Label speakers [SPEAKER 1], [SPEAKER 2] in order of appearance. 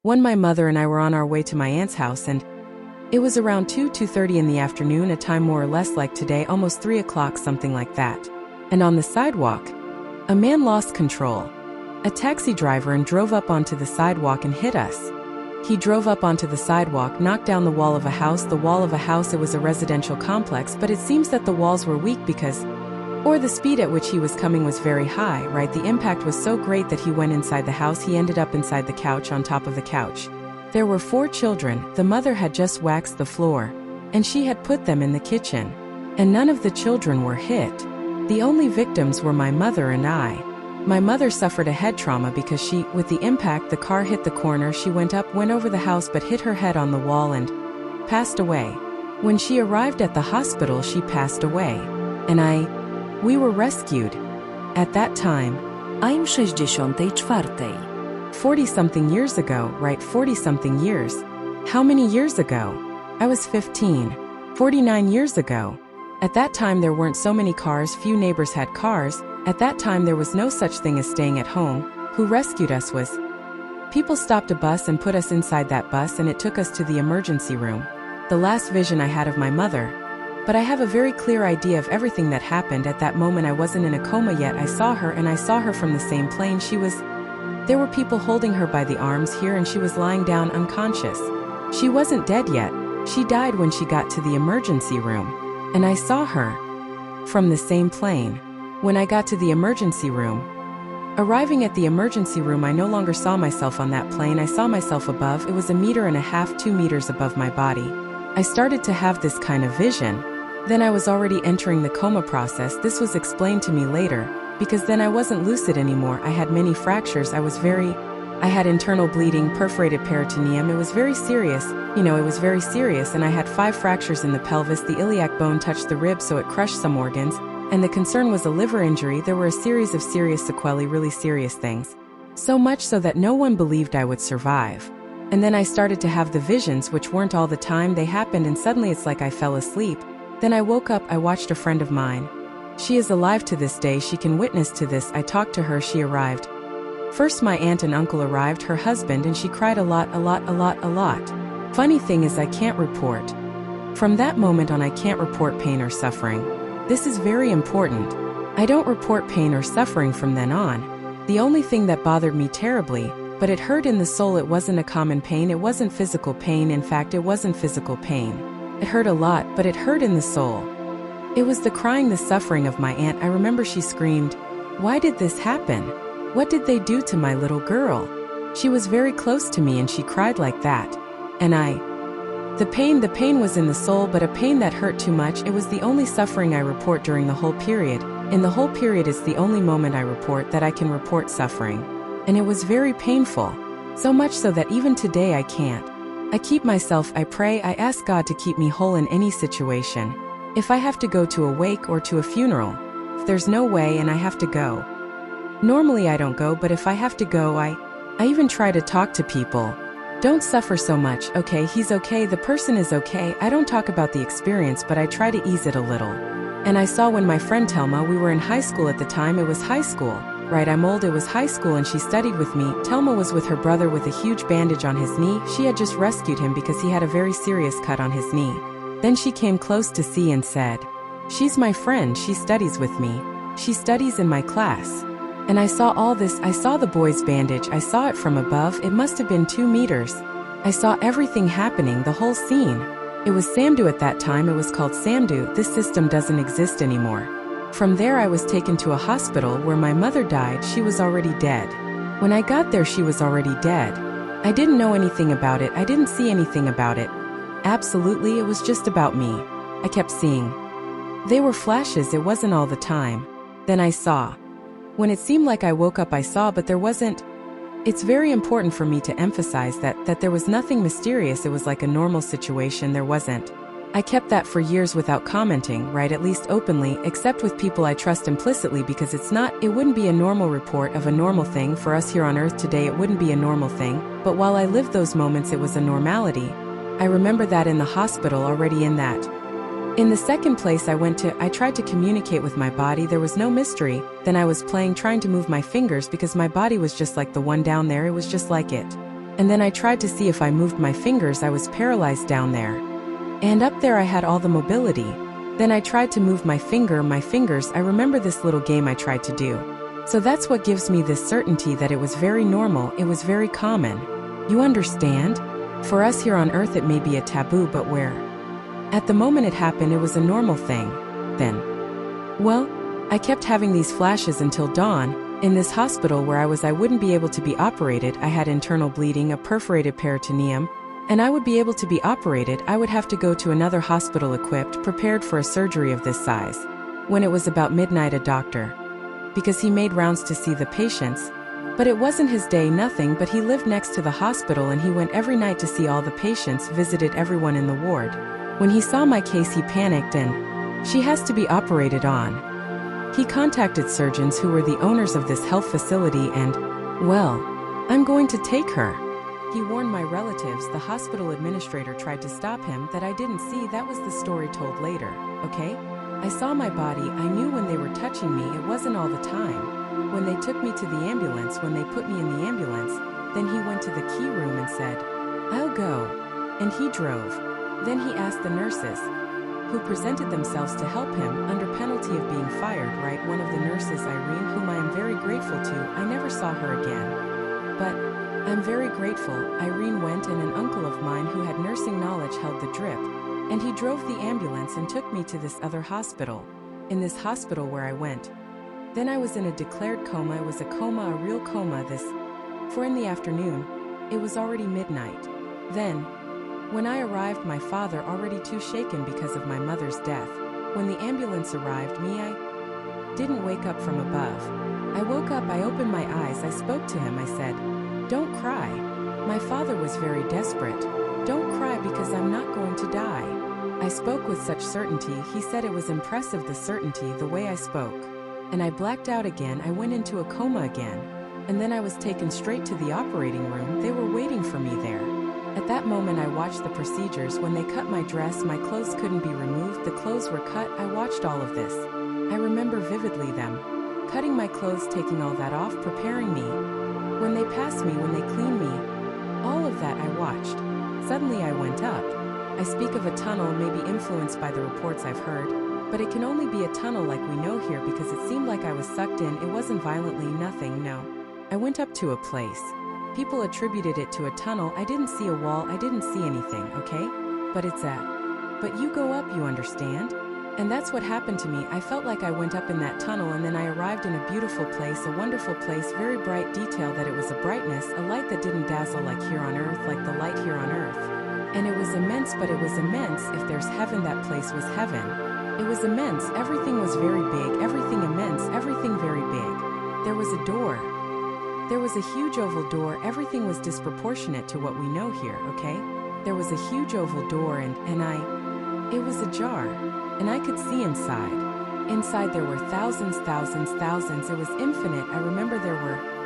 [SPEAKER 1] When my mother and I were on our way to my aunt's house, and it was around 2:30 in the afternoon, a time more or less like today, almost 3 o'clock, something like that. And on the sidewalk, a man lost control. A taxi driver and drove up onto the sidewalk and hit us. He drove up onto the sidewalk, knocked down the wall of a house. The wall of a house, it was a residential complex, but it seems that the walls were weak because, or the speed at which he was coming was very high, right? The impact was so great that he went inside the house. He ended up inside the couch, on top of the couch. There were 4 children. The mother had just waxed the floor, and she had put them in the kitchen. And none of the children were hit. The only victims were my mother and I. My mother suffered a head trauma because with the impact, the car hit the corner. She went over the house but hit her head on the wall and passed away. When she arrived at the hospital, she passed away. And we were rescued. At that time,
[SPEAKER 2] I'm 64.
[SPEAKER 1] 40-something years ago, right? 40-something years. How many years ago? I was 15. 49 years ago. At that time there weren't so many cars, few neighbors had cars. At that time there was no such thing as staying at home. Who rescued us was people stopped a bus and put us inside that bus, and it took us to the emergency room. The last vision I had of my mother. But I have a very clear idea of everything that happened. At that moment I wasn't in a coma yet. I saw her, and I saw her from the same plane. There were people holding her by the arms here, and she was lying down unconscious. She wasn't dead yet. She died when she got to the emergency room. And I saw her from the same plane. When I got to the emergency room, arriving at the emergency room, I no longer saw myself on that plane. I saw myself above. It was 1.5 meters, 2 meters above my body. I started to have this kind of vision. Then I was already entering the coma process. This was explained to me later, because then I wasn't lucid anymore. I had many fractures. I had internal bleeding, perforated peritoneum. It was very serious. It was very serious, and I had 5 fractures in the pelvis. The iliac bone touched the rib, so it crushed some organs. And the concern was a liver injury. There were a series of serious sequelae, really serious things. So much so that no one believed I would survive. And then I started to have the visions, which weren't all the time. They happened, and suddenly it's like I fell asleep. Then I woke up. I watched a friend of mine. She is alive to this day. She can witness to this. I talked to her. She arrived. First my aunt and uncle arrived, her husband, and she cried a lot. Funny thing is I can't report. From that moment on I can't report pain or suffering. This is very important. I don't report pain or suffering from then on. The only thing that bothered me terribly, but it hurt in the soul. It wasn't a common pain. It wasn't physical pain. In fact, it wasn't physical pain. It hurt a lot, but it hurt in the soul. It was the crying, the suffering of my aunt. I remember she screamed, "Why did this happen? What did they do to my little girl?" She was very close to me and she cried like that. And the pain was in the soul, but a pain that hurt too much. It was the only suffering I report during the whole period. In the whole period is the only moment I report that I can report suffering. And it was very painful. So much so that even today I can't. I keep myself, I pray, I ask God to keep me whole in any situation. If I have to go to a wake or to a funeral, if there's no way and I have to go. Normally I don't go, but if I have to go, I even try to talk to people. Don't suffer so much. Okay, he's okay, the person is okay. I don't talk about the experience, but I try to ease it a little. And I saw when my friend Telma, we were in high school at the time. It was high school. Right, I'm old. It was high school and she studied with me. Telma was with her brother with a huge bandage on his knee. She had just rescued him because he had a very serious cut on his knee. Then she came close to see and said, "She's my friend. She studies with me. She studies in my class." And I saw all this. I saw the boy's bandage. I saw it from above. It must have been 2 meters. I saw everything happening, the whole scene. It was Samdu at that time. It was called Samdu. This system doesn't exist anymore. From there I was taken to a hospital where my mother died. She was already dead. When I got there she was already dead. I didn't know anything about it. I didn't see anything about it. Absolutely, it was just about me. I kept seeing. They were flashes. It wasn't all the time. Then I saw. When it seemed like I woke up I saw, but there wasn't. It's very important for me to emphasize that there was nothing mysterious. It was like a normal situation. There wasn't. I kept that for years without commenting, right, at least openly, except with people I trust implicitly, because it wouldn't be a normal report of a normal thing for us here on Earth today. It wouldn't be a normal thing, but while I lived those moments it was a normality. I remember that in the hospital already in that. In the second place I tried to communicate with my body. There was no mystery. Then I was trying to move my fingers because my body was just like the one down there. It was just like it. And then I tried to see if I moved my fingers, I was paralyzed down there. And up there I had all the mobility. Then I tried to move my fingers, I remember this little game I tried to do. So that's what gives me this certainty that it was very normal, it was very common. You understand? For us here on earth it may be a taboo, but where? At the moment it happened, it was a normal thing. Then. Well, I kept having these flashes until dawn. In this hospital where I wouldn't be able to be operated. I had internal bleeding, a perforated peritoneum, and I would be able to be operated. I would have to go to another hospital equipped, prepared for a surgery of this size. When it was about midnight, a doctor, because he made rounds to see the patients, but it wasn't his day, nothing, but he lived next to the hospital and he went every night to see all the patients, visited everyone in the ward. When he saw my case he panicked and, she has to be operated on. He contacted surgeons who were the owners of this health facility and, well, I'm going to take her. He warned my relatives, the hospital administrator tried to stop him, that I didn't see, that was the story told later, okay? I saw my body, I knew when they were touching me, it wasn't all the time. When they took me to the ambulance, when they put me in the ambulance, then he went to the key room and said, I'll go. And he drove. Then he asked the nurses, who presented themselves to help him, under penalty of being fired, right? One of the nurses, Irene, whom I am very grateful to, I never saw her again. But I'm very grateful. Irene went and an uncle of mine who had nursing knowledge held the drip, and he drove the ambulance and took me to this other hospital. In this hospital where I went. Then I was in a declared coma. It was a coma, a real coma, for in the afternoon, it was already midnight. Then, when I arrived, my father already too shaken because of my mother's death. When the ambulance arrived, I didn't wake up from above. I woke up, I opened my eyes, I spoke to him, I said, don't cry. My father was very desperate. Don't cry because I'm not going to die. I spoke with such certainty, he said it was impressive, the certainty, the way I spoke. And I blacked out again, I went into a coma again. And then I was taken straight to the operating room, they were waiting for me there. At that moment I watched the procedures. When they cut my dress, my clothes couldn't be removed, the clothes were cut, I watched all of this. I remember vividly them cutting my clothes, taking all that off, preparing me. When they passed me, when they cleaned me, all of that I watched. Suddenly I went up. I speak of a tunnel, maybe influenced by the reports I've heard, but it can only be a tunnel like we know here because it seemed like I was sucked in, it wasn't violently, nothing, no. I went up to a place. People attributed it to a tunnel. I didn't see a wall, I didn't see anything, okay? But it's but you go up, you understand? And that's what happened to me. I felt like I went up in that tunnel and then I arrived in a beautiful place, a wonderful place, very bright detail, that it was a brightness, a light that didn't dazzle like here on earth, like the light here on earth. And it was immense, but it was immense. If there's heaven, that place was heaven. It was immense, everything was very big, everything immense, everything very big. There was a door. There was a huge oval door, everything was disproportionate to what we know here, okay? There was a huge oval door and it was ajar, and I could see inside. Inside there were thousands, it was infinite. I remember there were